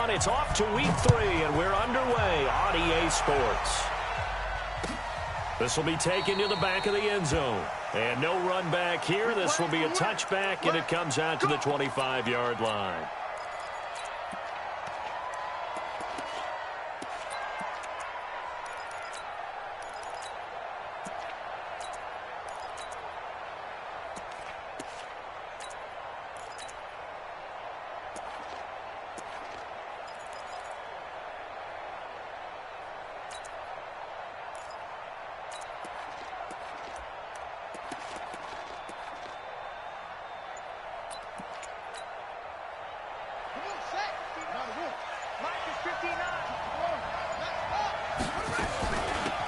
everyone. It's off to week 3, and we're underway on EA Sports. This will be taken to the back of the end zone. And no run back here. This will be a touchback, and it comes out to the 25-yard line.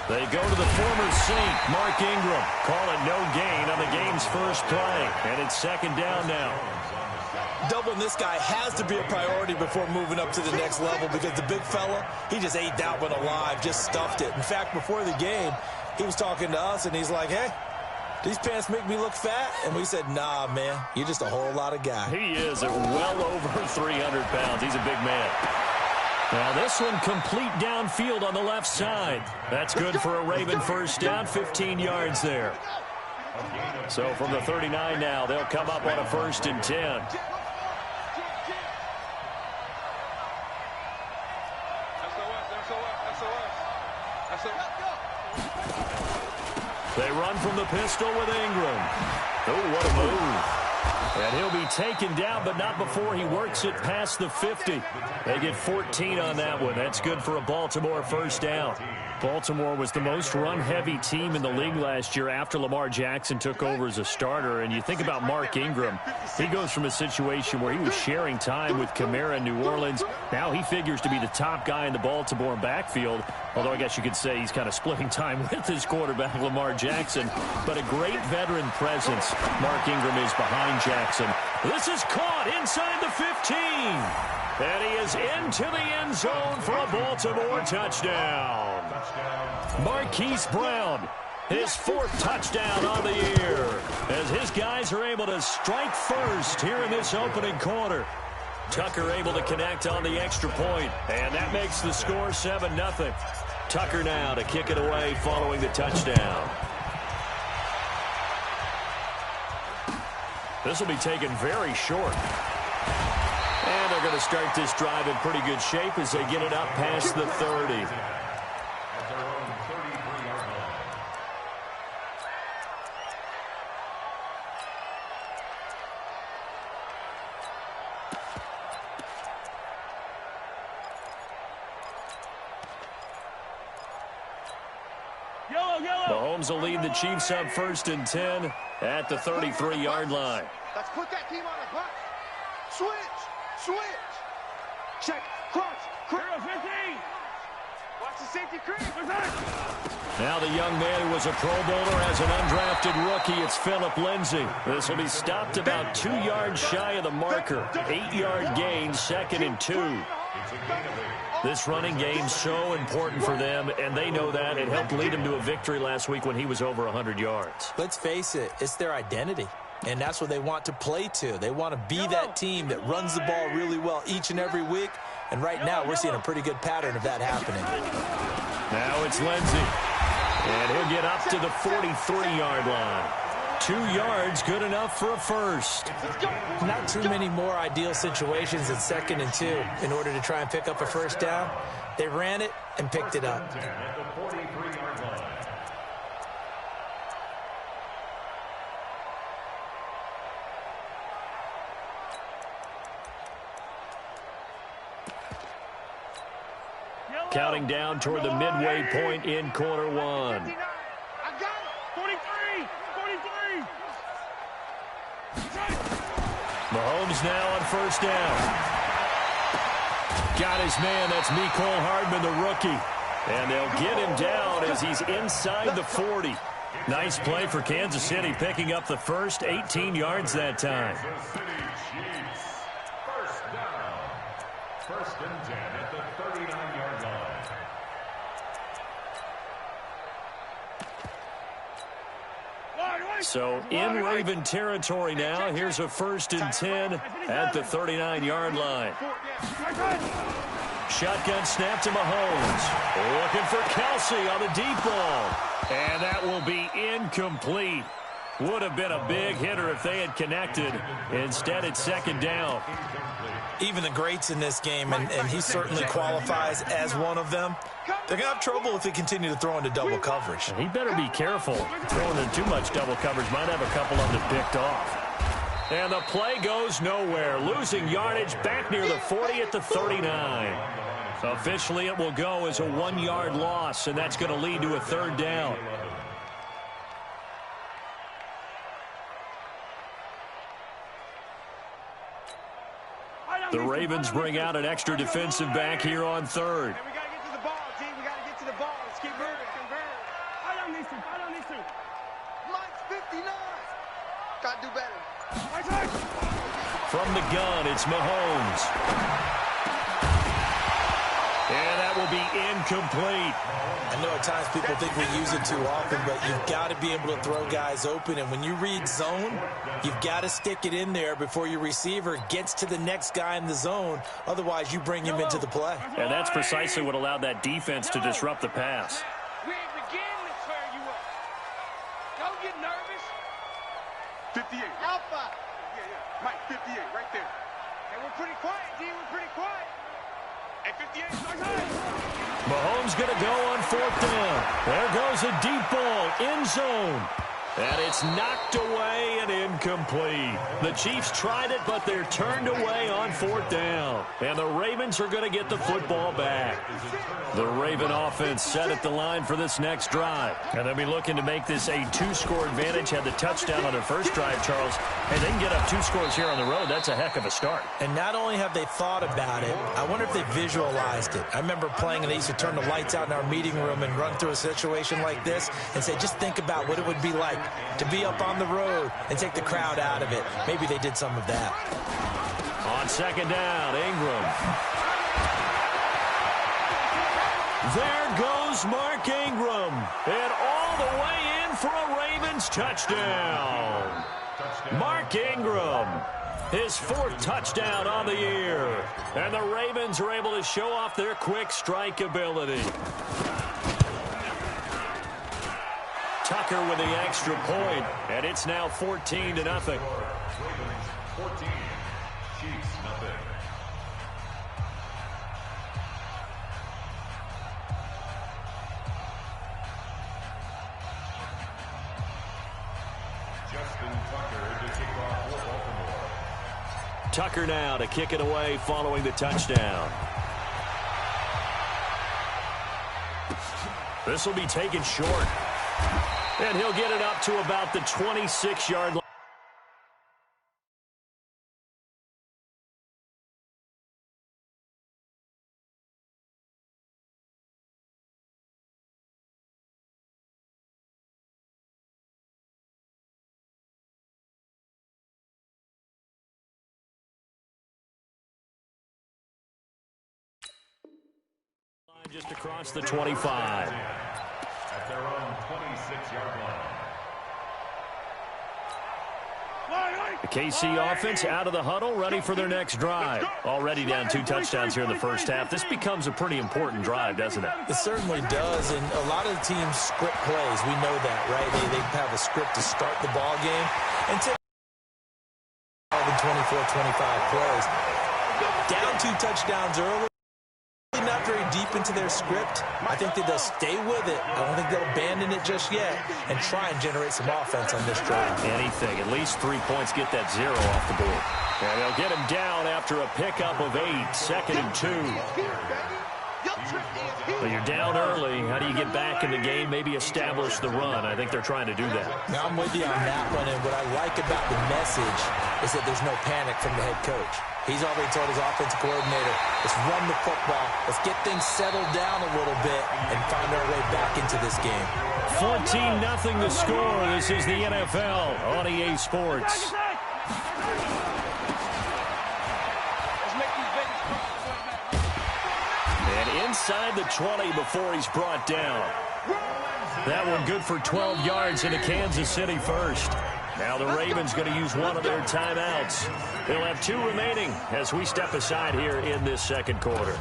They go to the former Saint, Mark Ingram. Call it no gain on the game's first play. And it's second down now. Doubling this guy has to be a priority before moving up to the next level because the big fella, he just ate that one alive, just stuffed it. In fact, before the game, he was talking to us, and he's like, hey, these pants make me look fat? And we said, nah, man, you're just a whole lot of guy. He is at well over 300 pounds. He's a big man. Now this one complete downfield on the left side. That's good for a Raven first down, 15 yards there. So from the 39 now, they'll come up on a 1st and 10. They run from the pistol with Ingram. Oh, what a move. And he'll be taken down, but not before he works it past the 50. They get 14 on that one. That's good for a Baltimore first down. Baltimore was the most run-heavy team in the league last year after Lamar Jackson took over as a starter. And you think about Mark Ingram, he goes from a situation where he was sharing time with Kamara in New Orleans. Now he figures to be the top guy in the Baltimore backfield, although I guess you could say he's kind of splitting time with his quarterback, Lamar Jackson. But a great veteran presence. Mark Ingram is behind Jackson. This is caught inside the 15. And he is into the end zone for a Baltimore touchdown. Marquise Brown, his 4th touchdown on the year, as his guys are able to strike first here in this opening quarter. Tucker able to connect on the extra point, and that makes the score 7-0. Tucker now to kick it away following the touchdown. This will be taken very short. And they're going to start this drive in pretty good shape as they get it up past the 30. Mahomes will lead the Chiefs up 1st and 10 at the 33-yard line. Let's put that team on the clock. Switch. Check. Cross. 15. Watch the safety creep. Now the young man who was a Pro Bowler as an undrafted rookie, it's Phillip Lindsay. This will be stopped about 2 yards shy of the marker. 8-yard gain, 2nd and 2. This running game's so important for them, and they know that. It helped lead them to a victory last week when he was over 100 yards. Let's face it, it's their identity. And that's what they want to play to. They want to be that team that runs the ball really well each and every week. And right now, we're seeing a pretty good pattern of that happening. Now it's Lindsay. And he'll get up to the 43-yard line. 2 yards, good enough for a first. Not too many more ideal situations than 2nd and 2 in order to try and pick up a first down. They ran it and picked it up. Counting down toward the midway point in quarter 1. I got it. 43. Mahomes now on first down. Got his man. That's Mecole Hardman, the rookie. And they'll get him down as he's inside the 40. Nice play for Kansas City, picking up the first, 18 yards that time. First and 10 at the 39-yard line. So in Raven territory now. Here's a 1st and 10 at the 39-yard line. shotgun snap to Mahomes. Looking for Kelsey on the deep ball. And that will be incomplete. Would have been a big hitter if they had connected. Instead, it's second down. Even the greats in this game, and he certainly qualifies as one of them, they're going to have trouble if they continue to throw into double coverage. And he better be careful. Throwing in too much double coverage might have a couple of them picked off. And the play goes nowhere. Losing yardage back near the 40 at the 39. Officially, it will go as a 1-yard loss, and that's going to lead to a third down. The Ravens bring out an extra defensive back here on third. Hey, we got to get to the ball, team. We got to get to the ball. Let's keep moving. I don't need to. Mike's 59. Got to do better. From the gun, it's Mahomes. And that will be incomplete. I know at times people think we use it too often, but you've got to be able to throw guys open. And when you read zone, you've got to stick it in there before your receiver gets to the next guy in the zone. Otherwise, you bring him into the play. And that's precisely what allowed that defense to disrupt the pass. We ain't beginning to tear you up. Don't get nervous. 58. Alpha. Yeah. Mike, 58, right there. Hey, we're pretty quiet, D. We're pretty quiet. Hey, 58, start high. Mahomes going to go on fourth down. There goes a deep ball, end zone. And it's knocked away and incomplete. The Chiefs tried it, but they're turned away on fourth down. And the Ravens are going to get the football back. The Raven offense set at the line for this next drive. And they'll be looking to make this a 2-score advantage. Had the touchdown on their first drive, Charles. And they can get up 2 scores here on the road. That's a heck of a start. And not only have they thought about it, I wonder if they visualized it. I remember playing, and they used to turn the lights out in our meeting room and run through a situation like this and say, just think about what it would be like to be up on the road and take the crowd out of it. Maybe they did some of that. On second down, Ingram. There goes Mark Ingram. And all the way in for a Ravens touchdown. Mark Ingram, his 4th touchdown on the year. And the Ravens are able to show off their quick strike ability. Tucker with the extra point, and it's now 14-0. 14, Chiefs nothing. Justin Tucker to kick off for Baltimore. Tucker now to kick it away following the touchdown. This will be taken short. And he'll get it up to about the 26-yard line. Just across the 25. At their own 26-yard line. The KC offense out of the huddle, ready for their next drive. Already down 2 touchdowns here in the first half. This becomes a pretty important drive, doesn't it? It certainly does, and a lot of the teams script plays. We know that, right? They have a script to start the ball game. And to 24-25 plays. Down 2 touchdowns early. Not very deep into their script. I think that they'll stay with it. I don't think they'll abandon it just yet and try and generate some offense on this drive. Anything. At least 3 points, get that 0 off the board. And they'll get him down after a pickup of 8, 2nd and 2. But you're down early. How do you get back in the game? Maybe establish the run. I think they're trying to do that. Now, I'm with you on that one, and what I like about the message is that there's no panic from the head coach. He's already told his offensive coordinator, let's run the football, let's get things settled down a little bit and find our way back into this game. 14-0 the score. This is the NFL on EA Sports. And inside the 20 before he's brought down. That one good for 12 yards into Kansas City first. Now the Ravens going to use one of their timeouts. They'll have 2 remaining as we step aside here in this second quarter.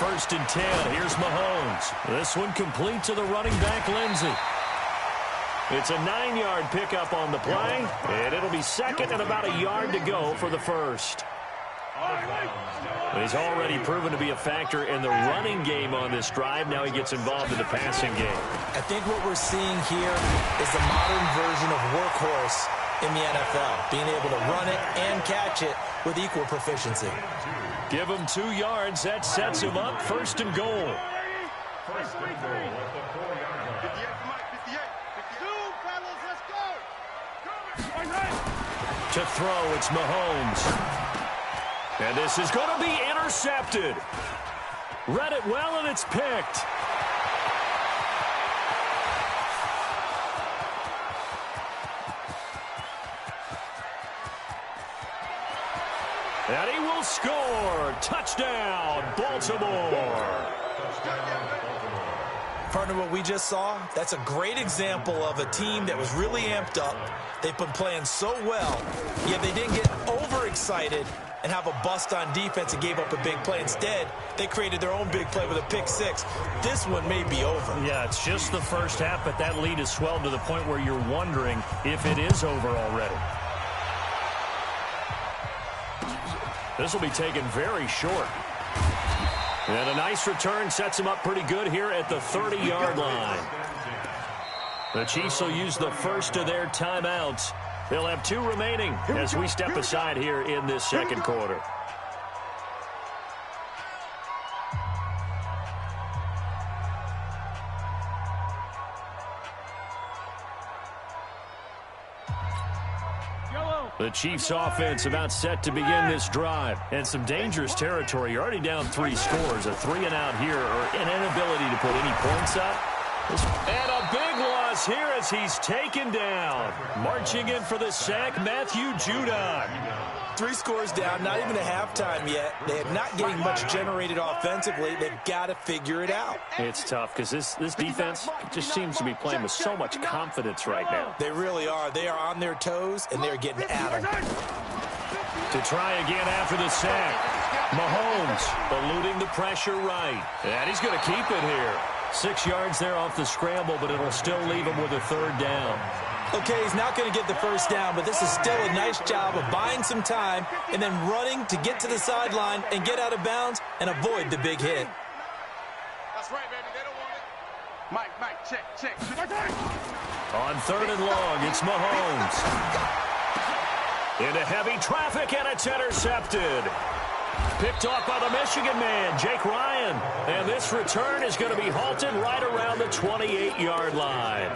1st and 10. Here's Mahomes. This one complete to the running back, Lindsey. It's a 9-yard pickup on the play, and it'll be second and about a yard to go for the first. He's already proven to be a factor in the running game on this drive. Now he gets involved in the passing game. I think what we're seeing here is the modern version of workhorse in the NFL, being able to run it and catch it with equal proficiency. Give him 2 yards. That sets him up 1st and goal. First and goal at the 4-yard line. 58, fellas, let's go. To throw, it's Mahomes. And this is going to be intercepted. Read it well, and it's picked. And he will score. Touchdown, Baltimore. Partner, what we just saw, that's a great example of a team that was really amped up. They've been playing so well, yet they didn't get overexcited and have a bust on defense and gave up a big play. Instead, they created their own big play with a pick six. This one may be over. Yeah, it's just the first half, but that lead has swelled to the point where you're wondering if it is over already. This will be taken very short. And a nice return sets him up pretty good here at the 30-yard line. The Chiefs will use the first of their timeouts. They'll have 2 remaining as we step aside here in this second quarter. The Chiefs offense about set to begin this drive. And some dangerous territory. You're already down 3 scores. A 3-and-out here or an inability to put any points up. And a big loss here as he's taken down. Marching in for the sack, Matthew Judon. 3 scores down, not even a halftime yet. They're not getting much generated offensively. They've got to figure it out. It's tough because this defense just seems to be playing with so much confidence right now. They really are. They are on their toes, and they're getting at them. To try again after the sack. Mahomes eluding the pressure right. And he's going to keep it here. 6 yards there off the scramble, but it'll still leave him with a 3rd down. Okay, he's not going to get the first down, but this is still a nice job of buying some time and then running to get to the sideline and get out of bounds and avoid the big hit. That's right, baby. They don't want it. Mike, check. On 3rd and long, it's Mahomes. Into heavy traffic, and it's intercepted. Picked off by the Michigan man, Jake Ryan. And this return is going to be halted right around the 28-yard line.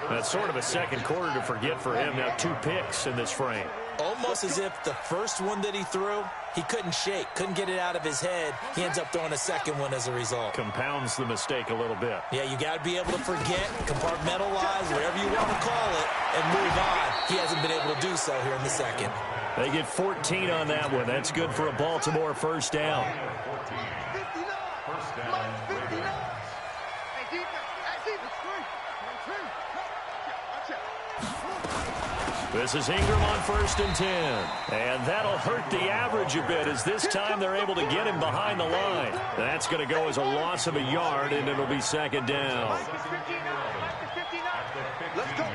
That's sort of a second quarter to forget for him. Now 2 picks in this frame. Almost as if the first one that he threw, he couldn't shake, couldn't get it out of his head. He ends up throwing a second one as a result. Compounds the mistake a little bit. Yeah, you got to be able to forget, compartmentalize, whatever you want to call it, and move on. He hasn't been able to do so here in the second. They get 14 on that one. That's good for a Baltimore first down. 59. First down. Hey, defense. This is Ingram on 1st and 10. And that'll hurt the average a bit as this time they're able to get him behind the line. That's going to go as a loss of a yard, and it'll be 2nd down. Let's go.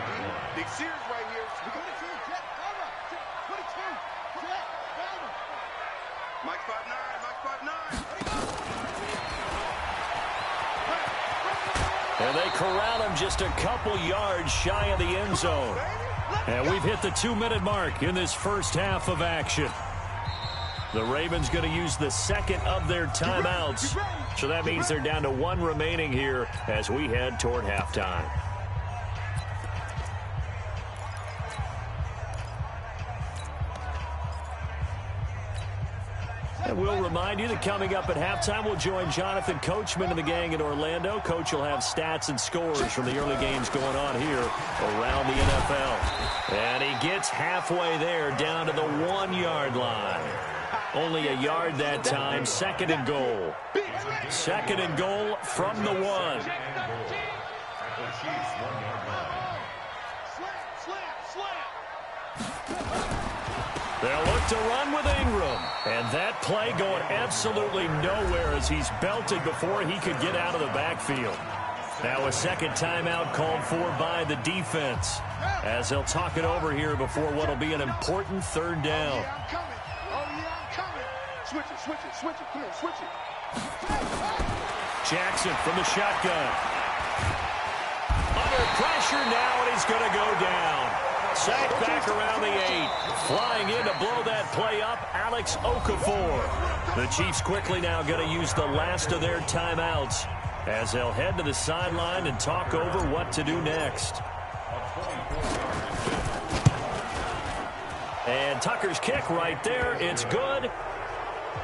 Big Sears right here. We got a team. Jet, cover. 22. Jet, cover. Mike 5'9", Mike 5'9". And they corral him just a couple yards shy of the end zone. And we've hit the 2-minute mark in this first half of action. The Ravens going to use the second of their timeouts. So that means they're down to 1 remaining here as we head toward halftime. And we'll remind you that coming up at halftime, we'll join Jonathan Coachman and the gang in Orlando. Coach will have stats and scores from the early games going on here around the NFL. And he gets halfway there down to the 1-yard line. Only a yard that time. 2nd and goal. 2nd and goal from the 1. They'll look to run with Ingram. And that play going absolutely nowhere as he's belted before he could get out of the backfield. Now a second timeout called for by the defense as they'll talk it over here before what will be an important third down. Oh, yeah, I'm coming. Oh, yeah, I'm coming. Switch it, switch it, switch it. Come on, switch it. Jackson from the shotgun. Under pressure now, and he's going to go down. Sacked back around the 8. Flying in to blow that play up, Alex Okafor. The Chiefs quickly now going to use the last of their timeouts as they'll head to the sideline and talk over what to do next. And Tucker's kick right there. It's good.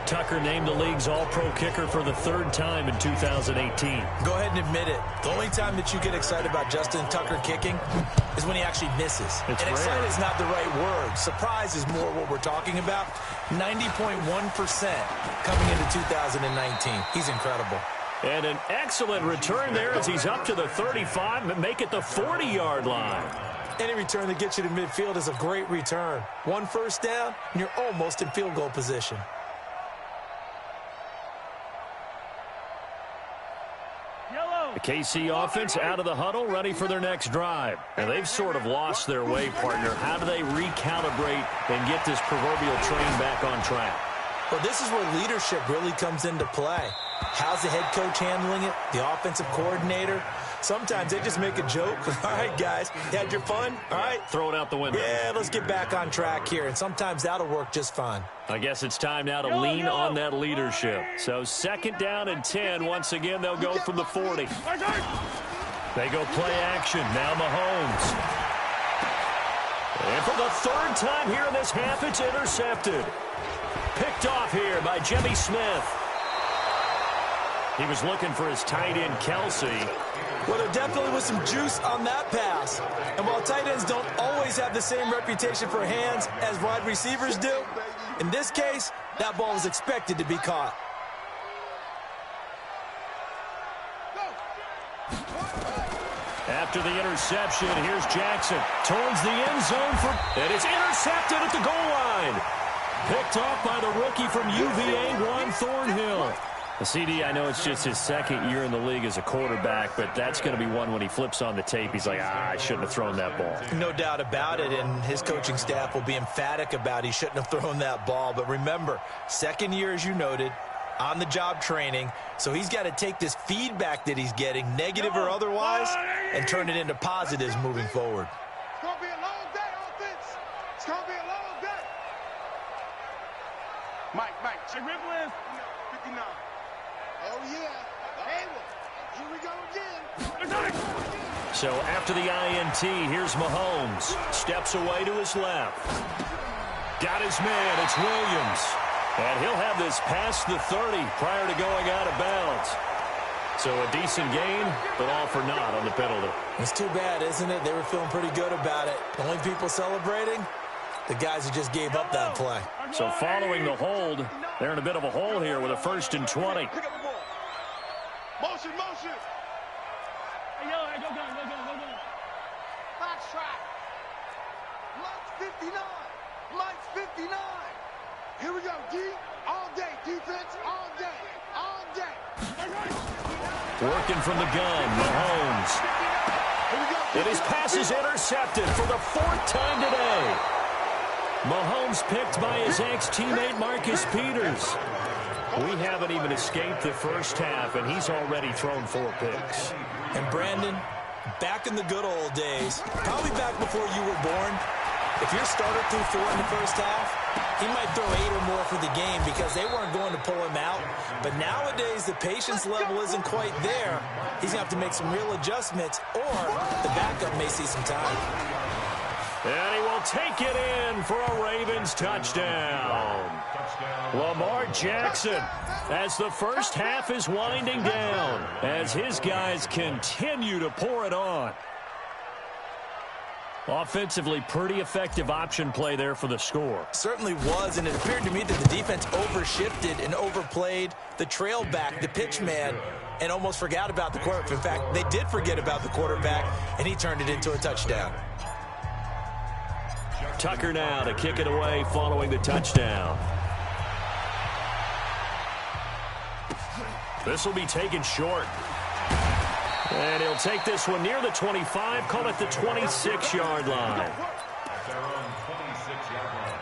Tucker named the league's all-pro kicker for the third time in 2018. Go ahead and admit it. The only time that you get excited about Justin Tucker kicking is when he actually misses. It's and rare. excited is not the right word. Surprise is more what we're talking about. 90.1% coming into 2019. He's incredible. And an excellent return there as he's up to the 35 and make it the 40-yard line. Any return that gets you to midfield is a great return. One first down, and you're almost in field goal position. The KC offense out of the huddle, ready for their next drive. And they've sort of lost their way, partner. How do they recalibrate and get this proverbial train back on track? Well, this is where leadership really comes into play. How's the head coach handling it? The offensive coordinator? Sometimes they just make a joke. All right, guys, you had your fun? All right. Throw it out the window. Yeah, let's get back on track here. And sometimes that'll work just fine. I guess it's time now to lean on that leadership. So second down and 10. Once again, they'll go from the 40. They go play action. Now Mahomes. And for the third time here in this half, it's intercepted. Picked off here by Jimmy Smith. He was looking for his tight end, Kelsey. Well, there definitely was some juice on that pass. And while tight ends don't always have the same reputation for hands as wide receivers do, in this case, that ball was expected to be caught. After the interception, here's Jackson towards the end zone and it's intercepted at the goal line. Picked off by the rookie from UVA, Juan Thornhill. The CD, I know it's just his second year in the league as a quarterback, but that's going to be one when he flips on the tape. He's like, I shouldn't have thrown that ball. No doubt about it, and his coaching staff will be emphatic about he shouldn't have thrown that ball. But remember, second year, as you noted, on-the-job training, so he's got to take this feedback that he's getting, negative or otherwise, and turn it into positives moving forward. It's going to be a long day, offense. It's going to be a long day. Mike, check rip list. 59. Oh, yeah. Here we go again. So after the INT, here's Mahomes. Steps away to his left. Got his man. It's Williams. And he'll have this past the 30 prior to going out of bounds. So a decent gain, but all for naught on the penalty. It's too bad, isn't it? They were feeling pretty good about it. The only people celebrating, the guys who just gave up that play. So following the hold, they're in a bit of a hole here with a 1st and 20. Pick up the ball. Motion. Hey, yo, go. Box track. Mike's 59. Mike's 59. Here we go, D. All day. Defense all day. All day. Working from the gun, Mahomes. And his pass is intercepted for the 4th time today. Mahomes picked by his ex-teammate Marcus Peters. We haven't even escaped the first half, and he's already thrown 4 picks. And Brandon, back in the good old days, probably back before you were born, if your starter threw 4 in the first half, he might throw 8 or more for the game because they weren't going to pull him out. But nowadays, the patience level isn't quite there. He's going to have to make some real adjustments, or the backup may see some time. And he will take it in for a Ravens touchdown. Lamar Jackson, as the first half is winding down, as his guys continue to pour it on. Offensively, pretty effective option play there for the score. Certainly was, and it appeared to me that the defense overshifted and overplayed the trail back, the pitch man, and almost forgot about the quarterback. In fact, they did forget about the quarterback, and he turned it into a touchdown. Tucker now to kick it away following the touchdown. This will be taken short. And he'll take this one near the 25, call it the 26-yard line. At their own 26-yard line.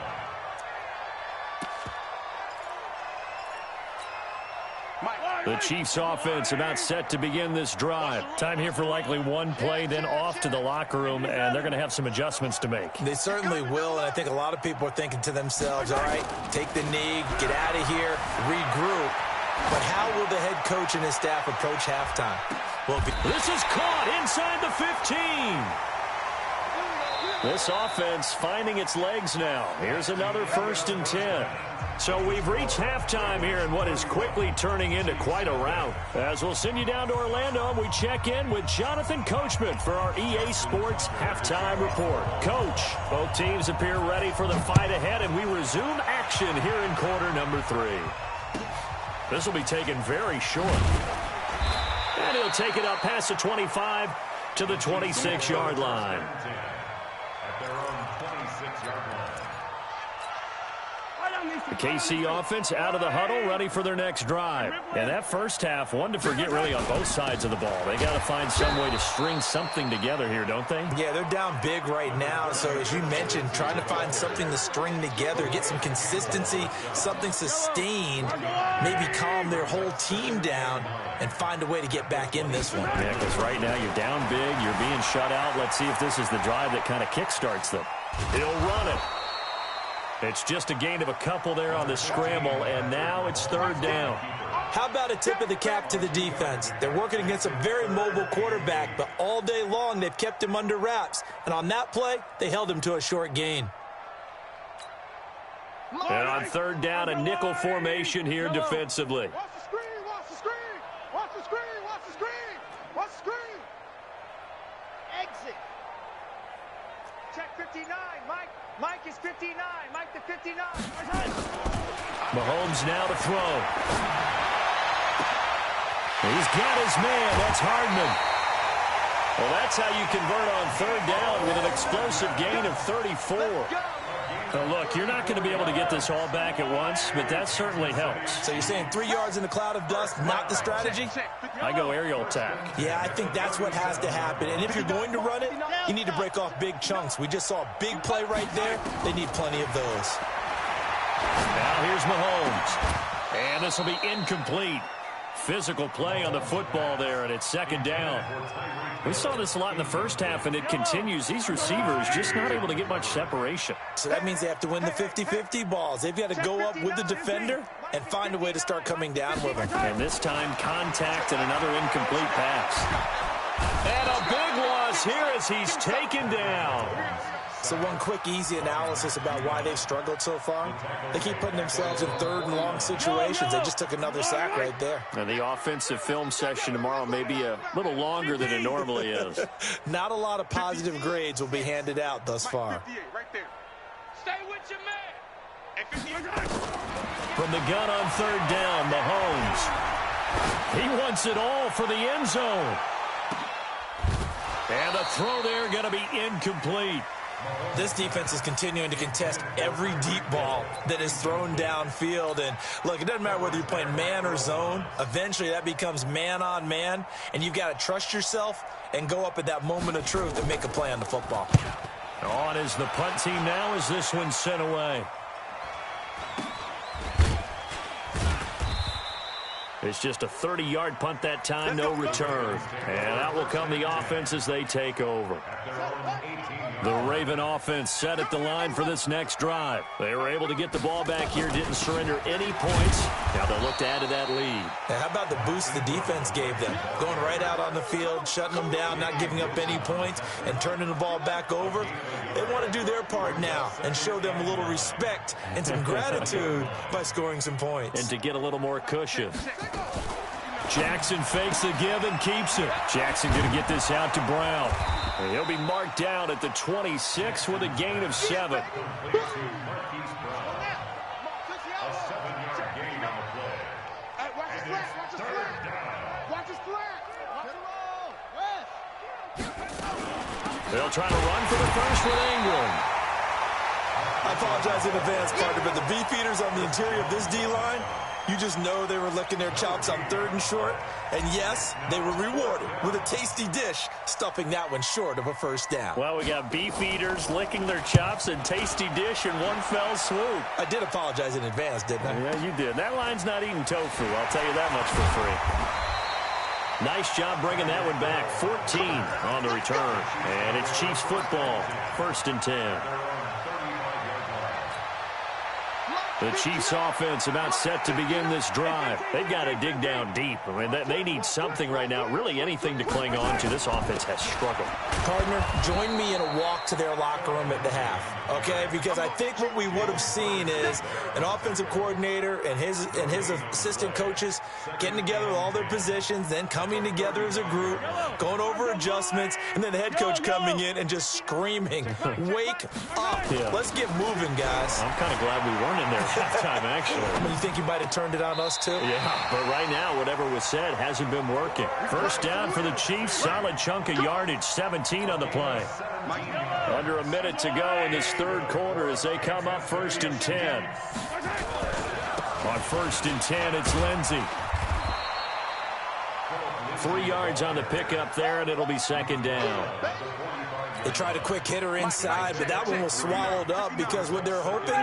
The Chiefs offense about set to begin this drive. Time here for likely one play, then off to the locker room, and they're going to have some adjustments to make. They certainly will, and I think a lot of people are thinking to themselves, all right, take the knee, get out of here, regroup. But how will the head coach and his staff approach halftime? This is caught inside the 15. This offense finding its legs now. Here's another 1st and 10. So we've reached halftime here in what is quickly turning into quite a rout. As we'll send you down to Orlando, we check in with Jonathan Coachman for our EA Sports Halftime Report. Coach, both teams appear ready for the fight ahead, and we resume action here in quarter number 3. This will be taken very short. And he'll take it up past the 25 to the 26-yard line. At their own 26-yard line. The KC offense out of the huddle, ready for their next drive. And that first half, one to forget really on both sides of the ball. They got to find some way to string something together here, don't they? Yeah, they're down big right now. So as you mentioned, trying to find something to string together, get some consistency, something sustained, maybe calm their whole team down and find a way to get back in this one. Yeah, because right now you're down big, you're being shut out. Let's see if this is the drive that kind of kickstarts them. He'll run it. It's just a gain of a couple there on the scramble, and now it's 3rd down. How about a tip of the cap to the defense? They're working against a very mobile quarterback, but all day long they've kept him under wraps. And on that play, they held him to a short gain. And on 3rd down, a nickel formation here defensively. Watch the screen, watch the screen, watch the screen, watch the screen, watch the screen. Exit. Check 59, Mike. Mike is 59. Mike to 59. Mahomes now to throw. He's got his man. That's Hardman. Well, that's how you convert on 3rd down with an explosive gain of 34. Look, you're not going to be able to get this all back at once, but that certainly helps. So you're saying 3 yards in a cloud of dust, not the strategy? I go aerial attack. Yeah, I think that's what has to happen. And if you're going to run it, you need to break off big chunks. We just saw a big play right there. They need plenty of those. Now here's Mahomes. And this will be incomplete. Physical play on the football there, and it's 2nd down. We saw this a lot in the first half, and it continues. These receivers just not able to get much separation. So that means they have to win the 50-50 balls. They've got to go up with the defender and find a way to start coming down with them. And this time, contact and another incomplete pass. And a big loss here as he's taken down. So one quick, easy analysis about why they've struggled so far. They keep putting themselves in 3rd and long situations. They just took another sack right there. And the offensive film session tomorrow may be a little longer than it normally is. Not a lot of positive grades will be handed out thus far. 58, right there. Stay with your man. And 58. From the gun on 3rd down, Mahomes. He wants it all for the end zone. And the throw there going to be incomplete. This defense is continuing to contest every deep ball that is thrown downfield. And, look, it doesn't matter whether you're playing man or zone. Eventually, that becomes man on man. And you've got to trust yourself and go up at that moment of truth and make a play on the football. On is the punt team now as this one's sent away. It's just a 30-yard punt that time, no return. And out will come the offense as they take over. The Raven offense set at the line for this next drive. They were able to get the ball back here, didn't surrender any points. Now they'll look to add to that lead. And how about the boost the defense gave them? Going right out on the field, shutting them down, not giving up any points, and turning the ball back over. They want to do their part now and show them a little respect and some gratitude by scoring some points. And to get a little more cushion. Jackson fakes the give and keeps it. Jackson going to get this out to Brown. And he'll be marked down at the 26 with a gain of 7. A 7-yard gain on the play. Hey, watch his flat, watch his flat. Watch his flat. They'll try to run for the first with Ingram. I apologize in advance, partner, but the beefeaters on the interior of this D-line, you just know they were licking their chops on 3rd and short. And yes, they were rewarded with a tasty dish, stuffing that one short of a first down. Well, we got beefeaters licking their chops and tasty dish in one fell swoop. I did apologize in advance, didn't I? Yeah, you did. That line's not eating tofu, I'll tell you that much for free. Nice job bringing that one back. 14 on the return. And it's Chiefs football. 1st and 10. The Chiefs offense about set to begin this drive. They've got to dig down deep. I mean, they need something right now, really anything to cling on to. This offense has struggled. Partner, join me in a walk to their locker room at the half, okay? Because I think what we would have seen is an offensive coordinator and his assistant coaches getting together with all their positions, then coming together as a group, going over adjustments, and then the head coach coming in and just screaming, wake up. Yeah. Let's get moving, guys. I'm kind of glad we weren't in there halftime, actually. You think you might have turned it on us, too? Yeah, but right now, whatever was said hasn't been working. First down for the Chiefs. Solid chunk of yardage. 17 on the play. Under a minute to go in this 3rd quarter as they come up 1st and 10. On 1st and 10, it's Lindsey. 3 yards on the pickup there, and it'll be 2nd down. They tried a quick hitter inside, but that one was swallowed up because what they're hoping,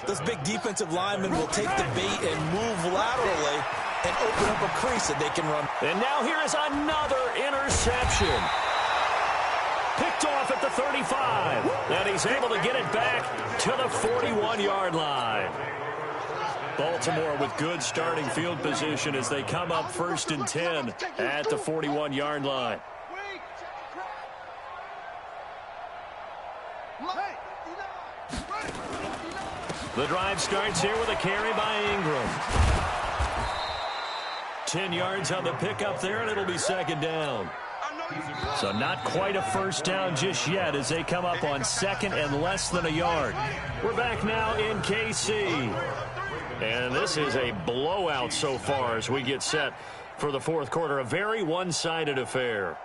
those big defensive linemen will take the bait and move laterally and open up a crease that they can run. And now here is another interception. Picked off at the 35. And he's able to get it back to the 41-yard line. Baltimore with good starting field position as they come up 1st and 10 at the 41-yard line. The drive starts here with a carry by Ingram. 10 yards on the pickup there, and it'll be 2nd down. So not quite a first down just yet as they come up on 2nd and less than a yard. We're back now in KC. And this is a blowout so far as we get set for the 4th quarter. A very one-sided affair.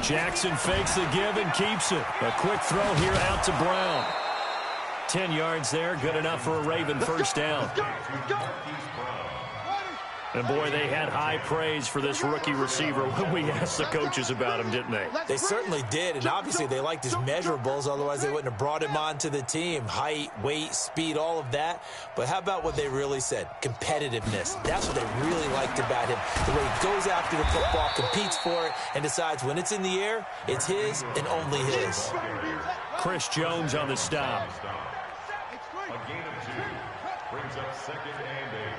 Jackson fakes the give and keeps it. A quick throw here out to Brown. 10 yards there, good enough for a Raven first down. And, boy, they had high praise for this rookie receiver when we asked the coaches about him, didn't they? They certainly did, and obviously they liked his measurables, otherwise they wouldn't have brought him onto the team. Height, weight, speed, all of that. But how about what they really said? Competitiveness. That's what they really liked about him. The way he goes after the football, competes for it, and decides when it's in the air, it's his and only his. Chris Jones on the stop. A gain of 2 brings up 2nd and 8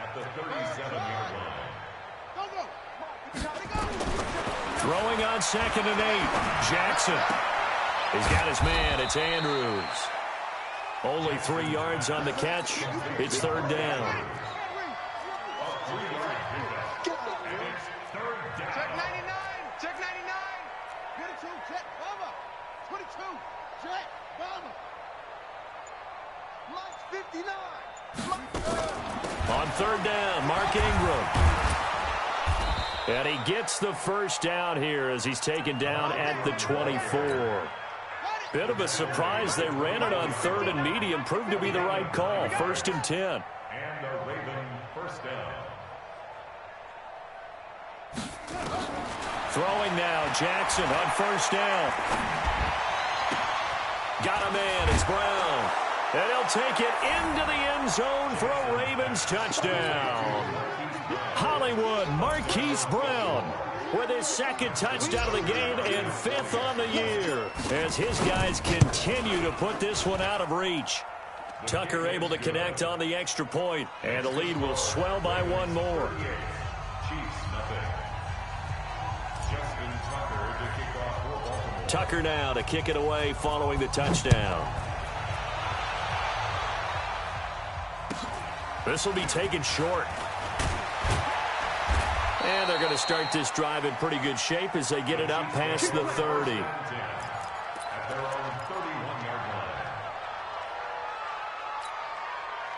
at the 37-yard line. Throwing on 2nd and 8. Jackson. He's got his man. It's Andrews. Only 3 yards on the catch. It's 3rd down. Check 99. Check 99. Get it to him. Check. Bomber. 22. Check. Bomber. Mike 59. On 3rd down, Mark Ingram. And he gets the first down here as he's taken down at the 24. Bit of a surprise. They ran it on 3rd and medium. Proved to be the right call. 1st and 10. And the Raven first down. Throwing now, Jackson on 1st down. Got a man, it's Brown. And he'll take it into the end zone for a Ravens touchdown. Hollywood Marquise Brown with his 2nd touchdown of the game and 5th on the year as his guys continue to put this one out of reach. Tucker able to connect on the extra point, and the lead will swell by 1 more. Chiefs nothing. Justin Tucker to kick off for Baltimore. Tucker now to kick it away following the touchdown. This will be taken short. And they're going to start this drive in pretty good shape as they get it up past the 30. At their own 31-yard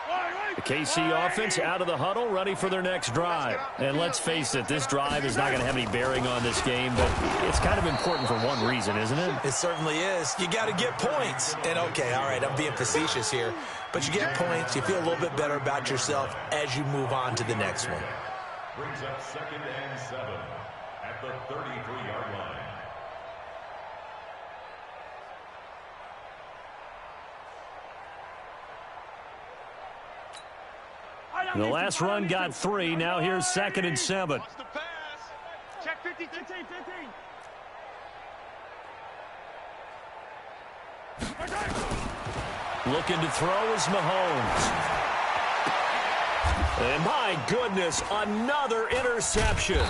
line. The KC offense out of the huddle, ready for their next drive. And let's face it, this drive is not going to have any bearing on this game, but it's kind of important for one reason, isn't it? It certainly is. You got to get points. And, okay, all right, I'm being facetious here. But you get points, you feel a little bit better about yourself as you move on to the next one. Brings up 2nd and 7 at the 33-yard line. The last run got 3. Now here's 2nd and 7. Watch the pass. Check 15. Looking to throw is Mahomes. And my goodness, another interception.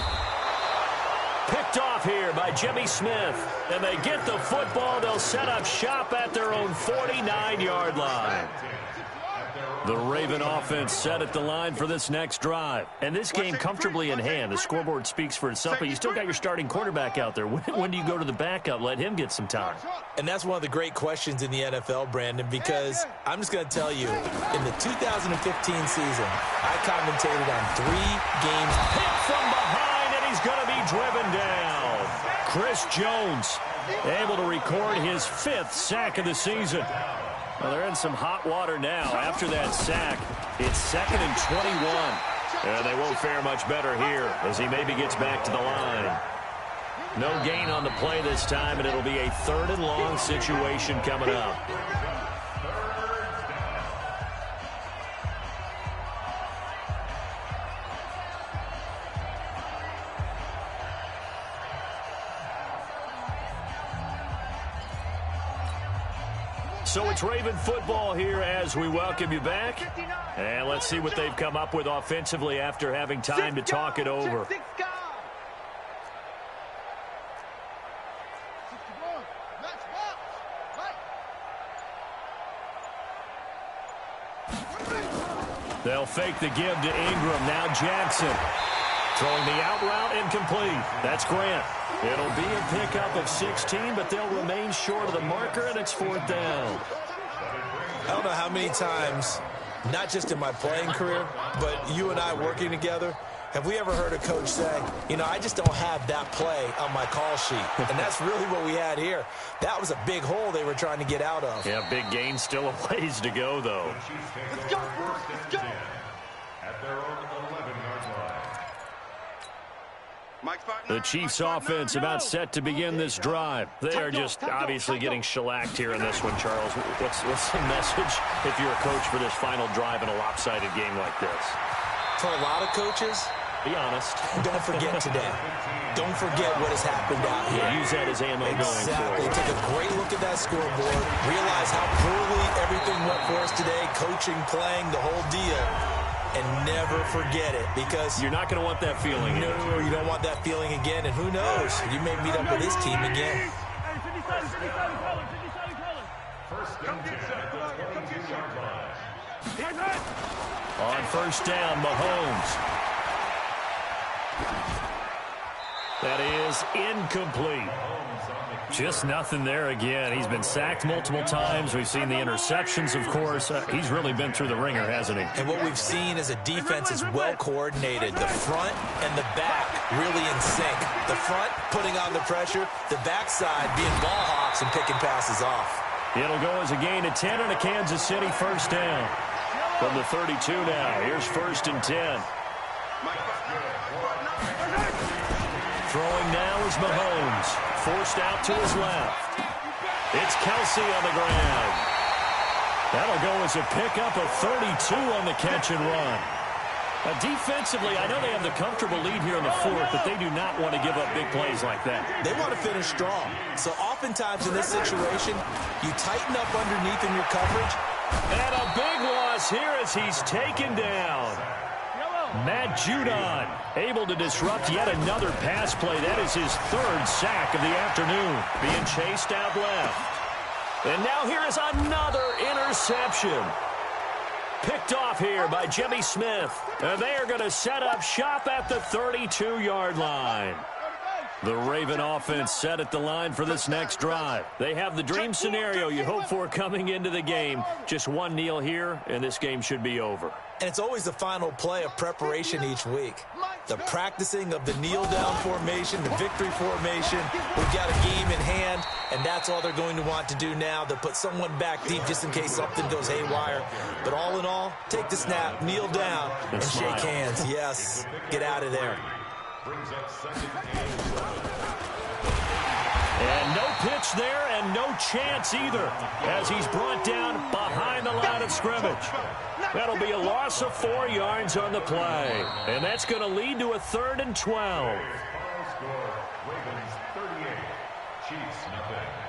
Picked off here by Jimmy Smith. And they get the football. They'll set up shop at their own 49-yard line. The Raven offense set at the line for this next drive. And this game comfortably in hand. The scoreboard speaks for itself, but you still got your starting quarterback out there. When do you go to the backup? Let him get some time. And that's one of the great questions in the NFL, Brandon, because I'm just going to tell you, in the 2015 season, I commentated on 3 games. Hit from behind, and he's going to be driven down. Chris Jones able to record his 5th sack of the season. Well, they're in some hot water now. After that sack, it's 2nd and 21. And they won't fare much better here as he maybe gets back to the line. No gain on the play this time, and it'll be a 3rd and long situation coming up. So it's Raven football here as we welcome you back. And let's see what they've come up with offensively after having time to talk it over. They'll fake the give to Ingram. Now Jackson. Throwing the out route incomplete. That's Grant. It'll be a pickup of 16, but they'll remain short of the marker, and it's 4th down. I don't know how many times, not just in my playing career, but you and I working together, have we ever heard a coach say, you know, I just don't have that play on my call sheet. And that's really what we had here. That was a big hole they were trying to get out of. Yeah, big gain, still a ways to go, though. Let's go, let's go. At their own 11-yard line. The Chiefs offense about set to begin this drive. They are just obviously getting shellacked here in this one, Charles. What's the message if you're a coach for this final drive in a lopsided game like this? For a lot of coaches, be honest. Don't forget today. Don't forget what has happened out here. Use that as ammo going Exactly. forward. Take a great look at that scoreboard. Realize how poorly everything went for us today. Coaching, playing, the whole deal. And never forget it, because you're not going to want that feeling. No, you don't want that feeling again. And who knows? You may meet up with this team again. First and 10 at the 22-yard line. On 1st down, Mahomes. That is incomplete. Just nothing there again. He's been sacked multiple times. We've seen the interceptions, of course. He's really been through the ringer, hasn't he? And what we've seen is a defense is well coordinated. The front and the back really in sync. The front putting on the pressure. The backside being ball hawks and picking passes off. It'll go as a gain of 10 and a Kansas City 1st down. From the 32 now. Here's 1st and 10. Throwing now is Mahomes. Forced out to his left. It's Kelsey on the ground. That'll go as a pickup of 32 on the catch and run. Defensively, I know they have the comfortable lead here in the 4th, but they do not want to give up big plays like that. They want to finish strong. So oftentimes in this situation, you tighten up underneath in your coverage. And a big loss here as he's taken down. Matt Judon able to disrupt yet another pass play. That is his 3rd sack of the afternoon. Being chased out left. And now here is another interception. Picked off here by Jimmy Smith. And they are going to set up shop at the 32-yard line. The Raven offense set at the line for this next drive. They have the dream scenario you hope for coming into the game. Just one kneel here, and this game should be over. And it's always the final play of preparation each week. The practicing of the kneel-down formation, the victory formation. We've got a game in hand, and that's all they're going to want to do now. They'll put someone back deep just in case something goes haywire. But all in all, take the snap, kneel down, and shake hands. Yes, get out of there. Brings up second and 7. And no pitch there and no chance either as he's brought down behind the line of scrimmage. That'll be a loss of 4 yards on the play. And that's going to lead to a 3rd and 12. Final score, Ravens 38, Chiefs nothing.